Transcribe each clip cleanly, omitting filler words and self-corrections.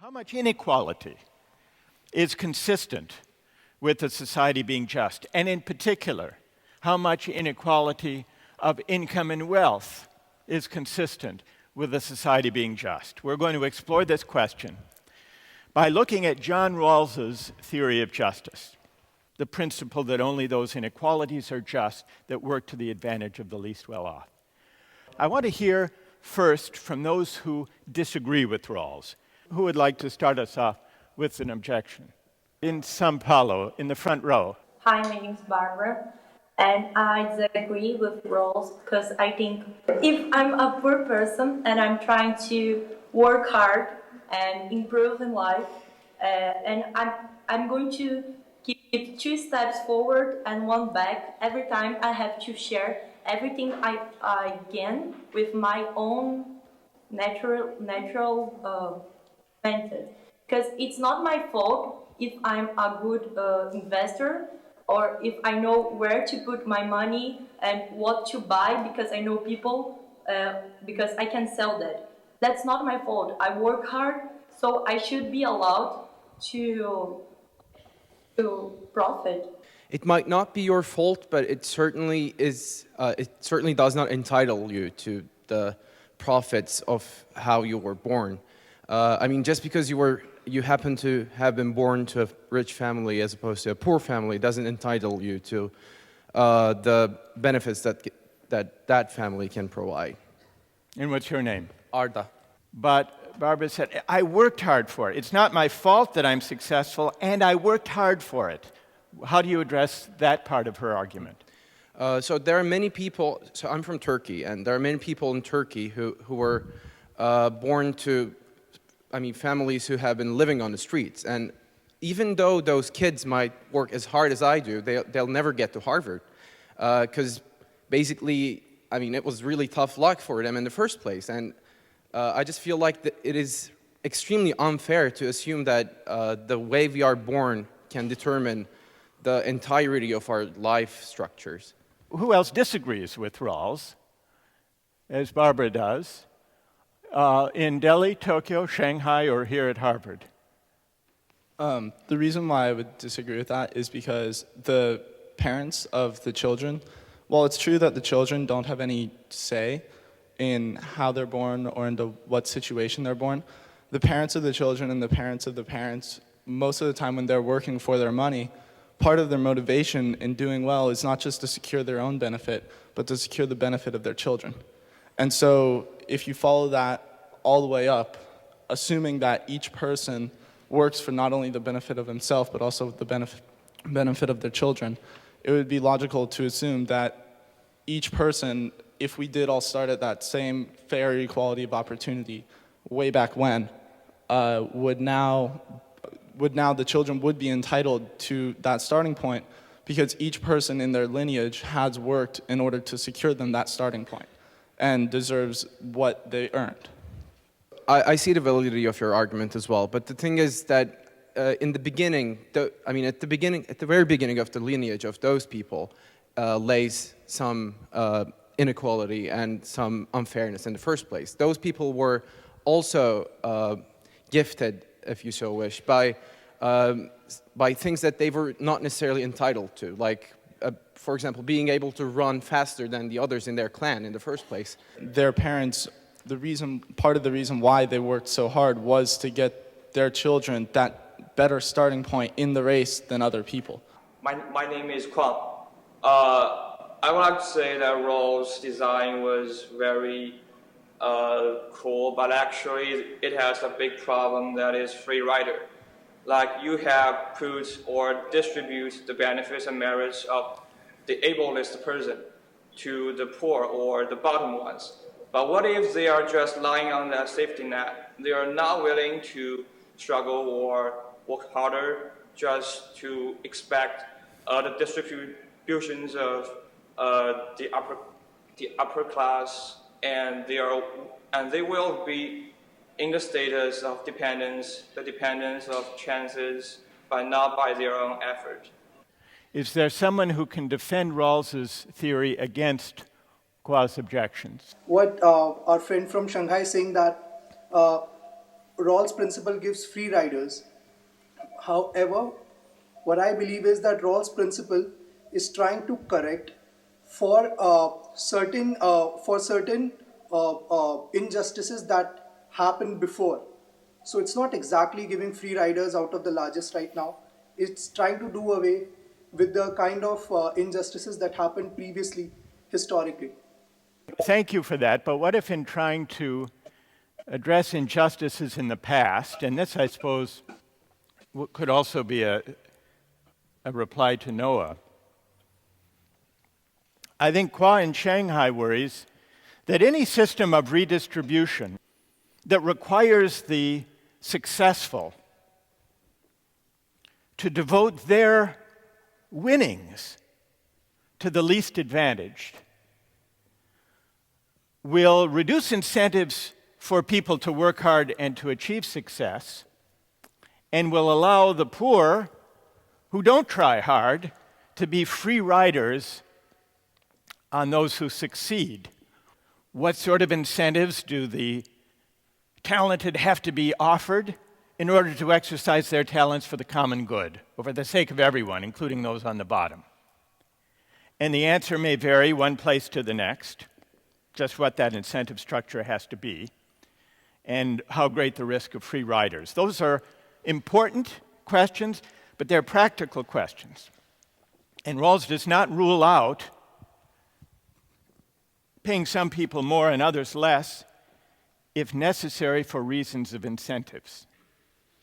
How much inequality is consistent with a society being just? And in particular, how much inequality of income and wealth is consistent with a society being just? We're going to explore this question by looking at John Rawls's theory of justice, the principle that only those inequalities are just that work to the advantage of the least well-off. I want to hear first from those who disagree with Rawls. Who would like to start us off with an objection? In São Paulo, in the front row. Hi, my name is Barbara, and I disagree with Rawls because I think if I'm a poor person and I'm trying to work hard and improve in life, and I'm going to keep 2 steps forward and 1 back every time I have to share everything I gain with my own natural method. Because it's not my fault if I'm a good investor or if I know where to put my money and what to buy because I know people, because I can sell that. That's not my fault. I work hard, so I should be allowed to profit. It might not be your fault, but it certainly is. It certainly does not entitle you to the profits of how you were born. I mean, just because you happen to have been born to a rich family as opposed to a poor family doesn't entitle you to the benefits that family can provide. And what's your name? Arda. But Barbara said, I worked hard for it. It's not my fault that I'm successful, and I worked hard for it. How do you address that part of her argument? So there are many people, so I'm from Turkey, and there are many people in Turkey who were born to, families who have been living on the streets. And even though those kids might work as hard as I do, they'll never get to Harvard. Because basically, it was really tough luck for them in the first place. And I just feel like it is extremely unfair to assume that the way we are born can determine the entirety of our life structures. Who else disagrees with Rawls, as Barbara does, in Delhi, Tokyo, Shanghai, or here at Harvard? The reason why I would disagree with that is because the parents of the children, while it's true that the children don't have any say in how they're born or into what situation they're born, the parents of the children and the parents of the parents, most of the time when they're working for their money, part of their motivation in doing well is not just to secure their own benefit, but to secure the benefit of their children. And so if you follow that all the way up, assuming that each person works for not only the benefit of himself, but also the benefit of their children, it would be logical to assume that each person, if we did all start at that same fair equality of opportunity way back when, the children would be entitled to that starting point because each person in their lineage has worked in order to secure them that starting point and deserves what they earned. I see the validity of your argument as well, but the thing is that in the beginning, at the very beginning of the lineage of those people lays some inequality and some unfairness in the first place. Those people were also gifted, if you so wish, by things that they were not necessarily entitled to, like, for example, being able to run faster than the others in their clan in the first place. Their parents, part of the reason why they worked so hard was to get their children that better starting point in the race than other people. My name is Kwang. I would like to say that Rawls' design was very cool, but actually it has a big problem that is free rider. Like you have put or distribute the benefits and merits of the ablest person to the poor or the bottom ones. But what if they are just lying on that safety net? They are not willing to struggle or work harder just to expect the distributions of the upper class, and they will be in the status of dependence, the dependence of chances, but not by their own effort. Is there someone who can defend Rawls's theory against Kwa's objections? What our friend from Shanghai is saying that Rawls' principle gives free riders. However, what I believe is that Rawls' principle is trying to correct for certain injustices that happened before. So it's not exactly giving free riders out of the largest right now. It's trying to do away with the kind of injustices that happened previously, historically. Thank you for that, but what if in trying to address injustices in the past, and this, I suppose, could also be a reply to Noah. I think Kwa in Shanghai worries that any system of redistribution that requires the successful to devote their winnings to the least advantaged will reduce incentives for people to work hard and to achieve success, and will allow the poor who don't try hard to be free riders on those who succeed. What sort of incentives do the talented have to be offered in order to exercise their talents for the common good, or for the sake of everyone, including those on the bottom? And the answer may vary one place to the next, just what that incentive structure has to be, and how great the risk of free riders. Those are important questions, but they're practical questions. And Rawls does not rule out paying some people more and others less if necessary for reasons of incentives,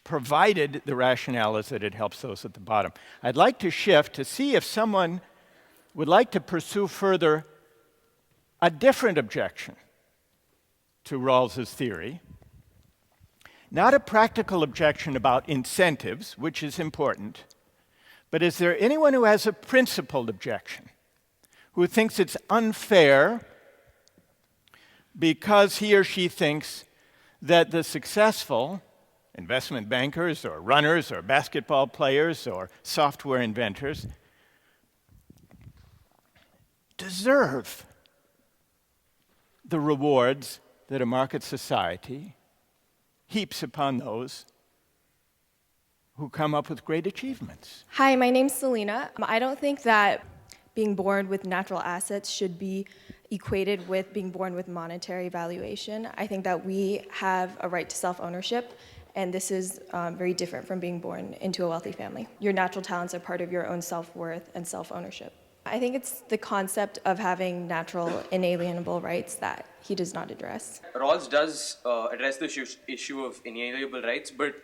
provided the rationale is that it helps those at the bottom. I'd like to shift to see if someone would like to pursue further a different objection to Rawls's theory. Not a practical objection about incentives, which is important, but is there anyone who has a principled objection, who thinks it's unfair because he or she thinks that the successful investment bankers or runners or basketball players or software inventors deserve the rewards that a market society heaps upon those who come up with great achievements? Hi, my name's Selena. I don't think that being born with natural assets should be equated with being born with monetary valuation. I think that we have a right to self-ownership, and this is very different from being born into a wealthy family. Your natural talents are part of your own self-worth and self-ownership. I think it's the concept of having natural inalienable rights that he does not address. Rawls does address the issue of inalienable rights, but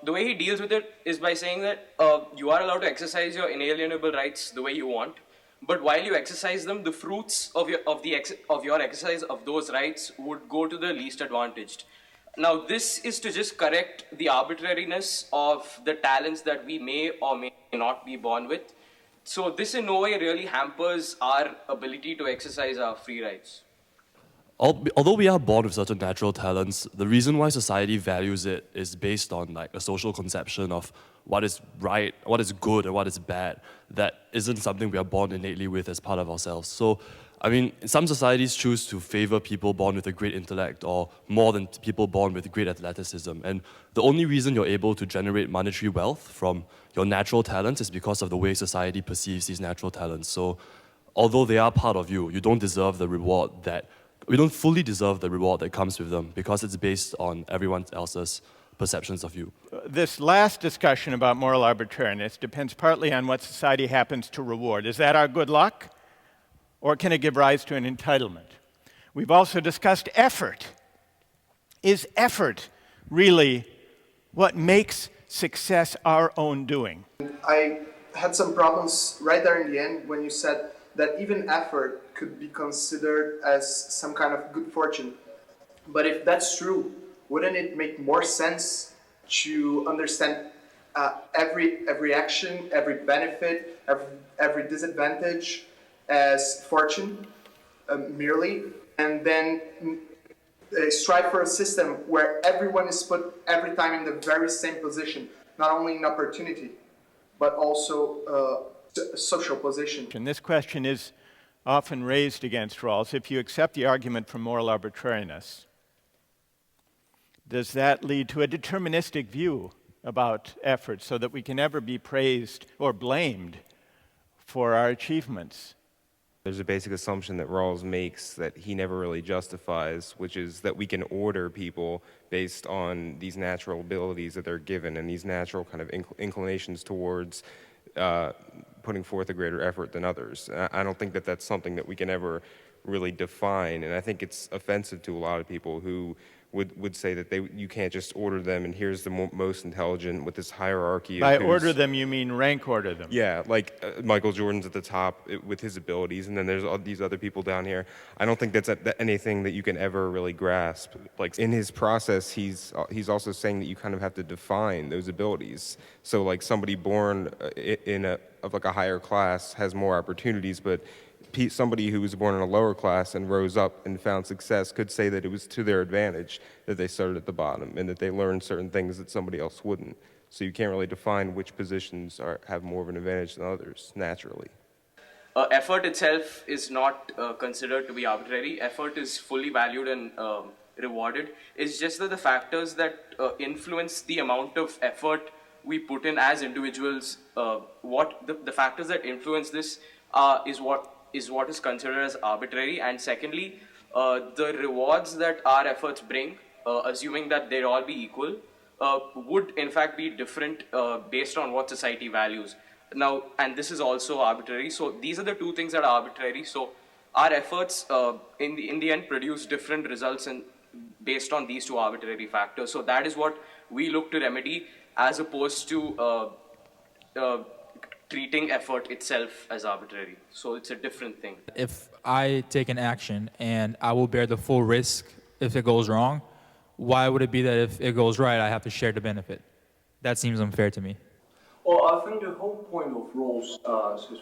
the way he deals with it is by saying that you are allowed to exercise your inalienable rights the way you want, but while you exercise them, the fruits of your exercise of those rights would go to the least advantaged. Now, this is to just correct the arbitrariness of the talents that we may or may not be born with. So this in no way really hampers our ability to exercise our free rights. Although we are born with certain natural talents, the reason why society values it is based on like a social conception of what is right, what is good, and what is bad. That isn't something we are born innately with as part of ourselves. So, I mean, some societies choose to favor people born with a great intellect or more than people born with great athleticism. And the only reason you're able to generate monetary wealth from your natural talents is because of the way society perceives these natural talents. So, although they are part of you, you don't deserve the reward that we don't fully deserve the reward that comes with them because it's based on everyone else's perceptions of you. This last discussion about moral arbitrariness depends partly on what society happens to reward. Is that our good luck? Or can it give rise to an entitlement? We've also discussed effort. Is effort really what makes success our own doing? I had some problems right there in the end when you said that even effort could be considered as some kind of good fortune. But if that's true, wouldn't it make more sense to understand every action, every benefit, every disadvantage as fortune merely, and then strive for a system where everyone is put every time in the very same position, not only in opportunity, but also social position. And this question is often raised against Rawls. If you accept the argument for moral arbitrariness, does that lead to a deterministic view about effort so that we can never be praised or blamed for our achievements? There's a basic assumption that Rawls makes that he never really justifies, which is that we can order people based on these natural abilities that they're given and these natural kind of inclinations towards putting forth a greater effort than others. I don't think that that's something that we can ever really define, and I think it's offensive to a lot of people who would say that you can't just order them and here's the most intelligent with this hierarchy. By order them, you mean rank order them? Yeah, like Michael Jordan's at the top with his abilities, and then there's all these other people down here. I don't think that's anything that you can ever really grasp. Like in his process, he's also saying that you kind of have to define those abilities. So like somebody born of like a higher class has more opportunities, but somebody who was born in a lower class and rose up and found success could say that it was to their advantage that they started at the bottom and that they learned certain things that somebody else wouldn't. So you can't really define which positions have more of an advantage than others, naturally. Effort itself is not considered to be arbitrary. Effort is fully valued and rewarded. It's just that the factors that influence the amount of effort we put in as individuals, the factors that influence this is what is considered as arbitrary. And secondly, the rewards that our efforts bring, assuming that they'd all be equal, would in fact be different based on what society values. Now, and this is also arbitrary. So these are the two things that are arbitrary. So our efforts in the end produce different results based on these two arbitrary factors. So that is what we look to remedy, as opposed to treating effort itself as arbitrary. So it's a different thing. If I take an action and I will bear the full risk if it goes wrong, why would it be that if it goes right, I have to share the benefit? That seems unfair to me. Well, I think the whole point of Rawls'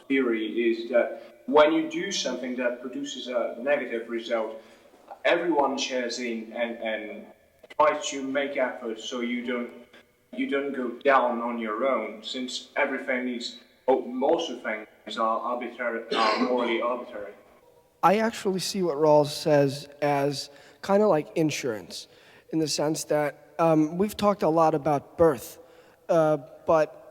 theory is that when you do something that produces a negative result, everyone shares in and tries to make efforts so you don't go down on your own, since everything is, most of things are morally arbitrary. I actually see what Rawls says as kind of like insurance, in the sense that we've talked a lot about birth, but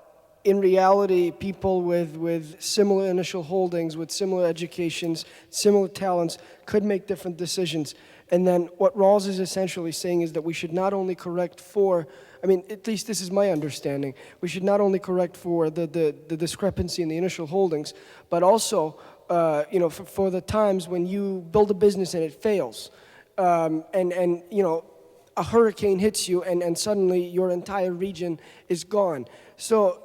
in reality, people with similar initial holdings, with similar educations, similar talents, could make different decisions. And then what Rawls is essentially saying is that we should not only correct for, I mean, at least this is my understanding, we should not only correct for the discrepancy in the initial holdings, but also, for the times when you build a business and it fails, and a hurricane hits you and suddenly your entire region is gone. So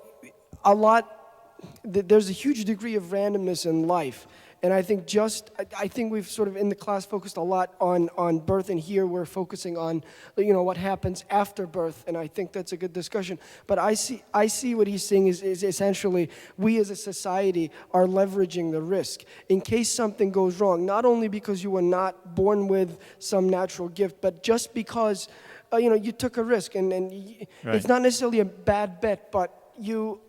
there's a huge degree of randomness in life. And I think we've sort of in the class focused a lot on birth, and here we're focusing on, what happens after birth, and I think that's a good discussion. But I see what he's saying is essentially we as a society are leveraging the risk in case something goes wrong, not only because you were not born with some natural gift, but just because, you took a risk, and Right. It's not necessarily a bad bet, but you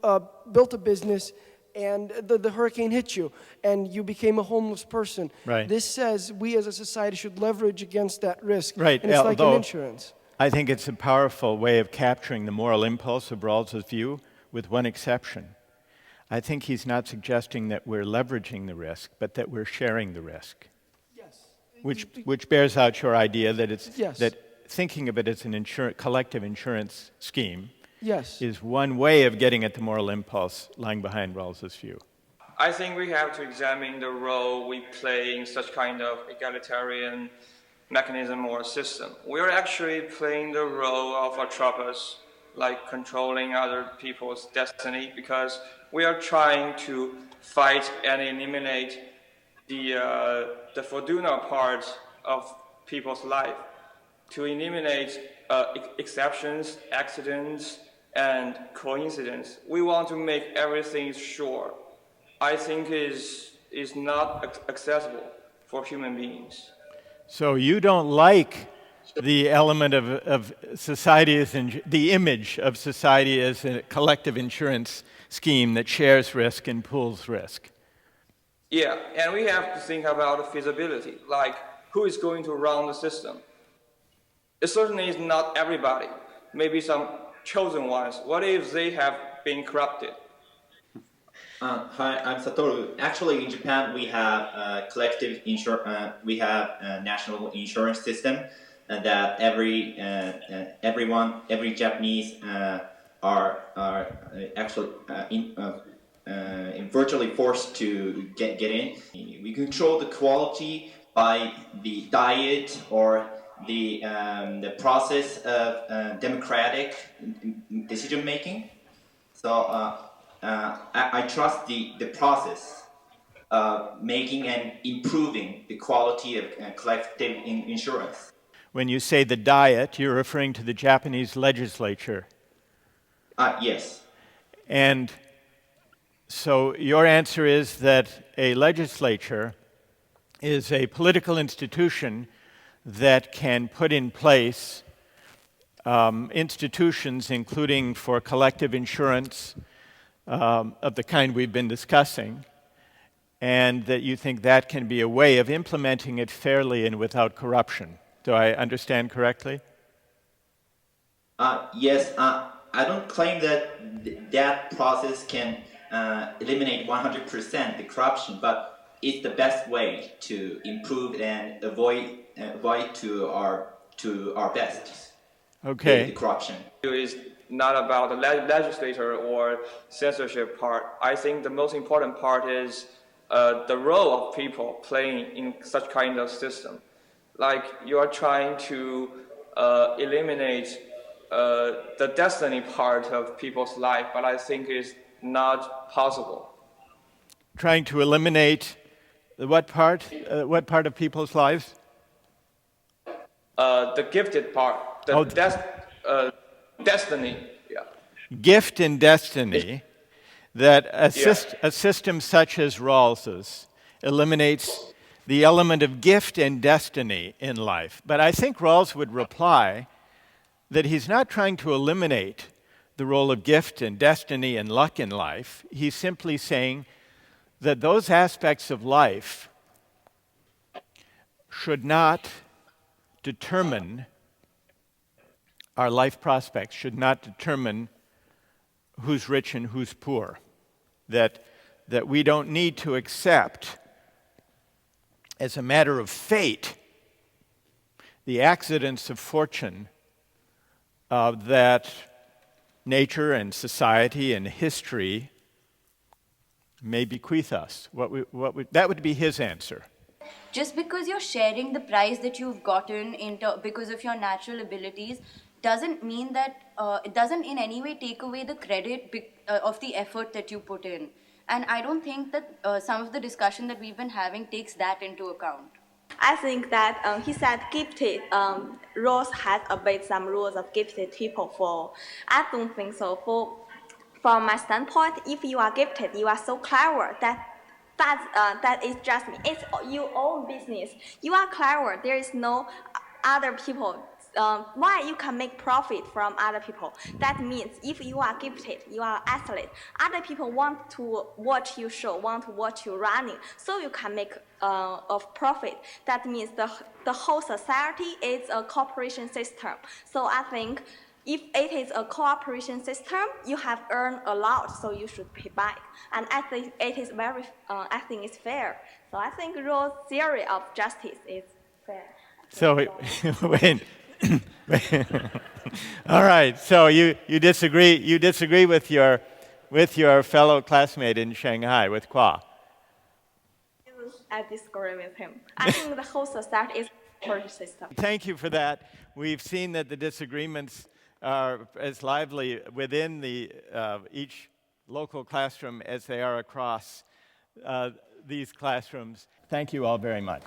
built a business and the hurricane hit you, and you became a homeless person. Right. This says we as a society should leverage against that risk. Right. And it's like an Although insurance. I think it's a powerful way of capturing the moral impulse of Rawls's view, with one exception. I think he's not suggesting that we're leveraging the risk, but that we're sharing the risk. Yes. Which bears out your idea that Yes. that thinking of it as an collective insurance scheme Yes. is one way of getting at the moral impulse lying behind Rawls's view. I think we have to examine the role we play in such kind of egalitarian mechanism or system. We are actually playing the role of Atropos, like controlling other people's destiny, because we are trying to fight and eliminate the Fortuna part of people's life, to eliminate exceptions, accidents, and coincidence. We want to make everything sure. I think is not accessible for human beings. So you don't like the element of society as the image of society as a collective insurance scheme that shares risk and pools risk. Yeah, and we have to think about the feasibility, like who is going to run the system. it certainly is not everybody, maybe some chosen ones. What if they have been corrupted? Hi, I'm Satoru. Actually, in Japan, we have we have a national insurance system that every Japanese are actually virtually forced to get in. We control the quality by the diet or the process of democratic decision making. So I trust the process of making and improving the quality of collective insurance. When you say the diet, you're referring to the Japanese legislature. Yes. And so your answer is that a legislature is a political institution that can put in place institutions, including for collective insurance of the kind we've been discussing, and that you think that can be a way of implementing it fairly and without corruption. Do I understand correctly? Yes. I don't claim that that process can eliminate 100% the corruption, but it's the best way to improve and avoid to our best. Okay. The corruption. It is not about the legislator or censorship part. I think the most important part is the role of people playing in such kind of system. Like you are trying to eliminate the destiny part of people's life, but I think it's not possible. Trying to eliminate what part? What part of people's lives? The gifted part, destiny. Yeah. Gift and destiny, that a system such as Rawls's eliminates the element of gift and destiny in life. But I think Rawls would reply that he's not trying to eliminate the role of gift and destiny and luck in life. He's simply saying that those aspects of life should not determine our life prospects, should not determine who's rich and who's poor. That we don't need to accept as a matter of fate the accidents of fortune that nature and society and history may bequeath us. That would be his answer. Just because you're sharing the prize that you've gotten because of your natural abilities doesn't mean that it doesn't in any way take away the credit of the effort that you put in. And I don't think that some of the discussion that we've been having takes that into account. I think that he said gifted, Rawls has obeyed some rules of gifted people. I don't think so. From my standpoint, if you are gifted, you are so clever that is just me. It's your own business. You are clever. There is no other people. Why you can make profit from other people? That means if you are gifted, you are athlete. Other people want to watch you show, want to watch you running, so you can make of profit. That means the whole society is a cooperation system. So I think if it is a cooperation system, you have earned a lot, so you should pay back. And I think it is I think it's fair. So I think Rawls' theory of justice is fair. So wait. All right. So you disagree. You disagree with your fellow classmate in Shanghai, with Kwa. I disagree with him. I think the whole society is a cooperation system. Thank you for that. We've seen that the disagreements are as lively within each local classroom as they are across these classrooms. Thank you all very much.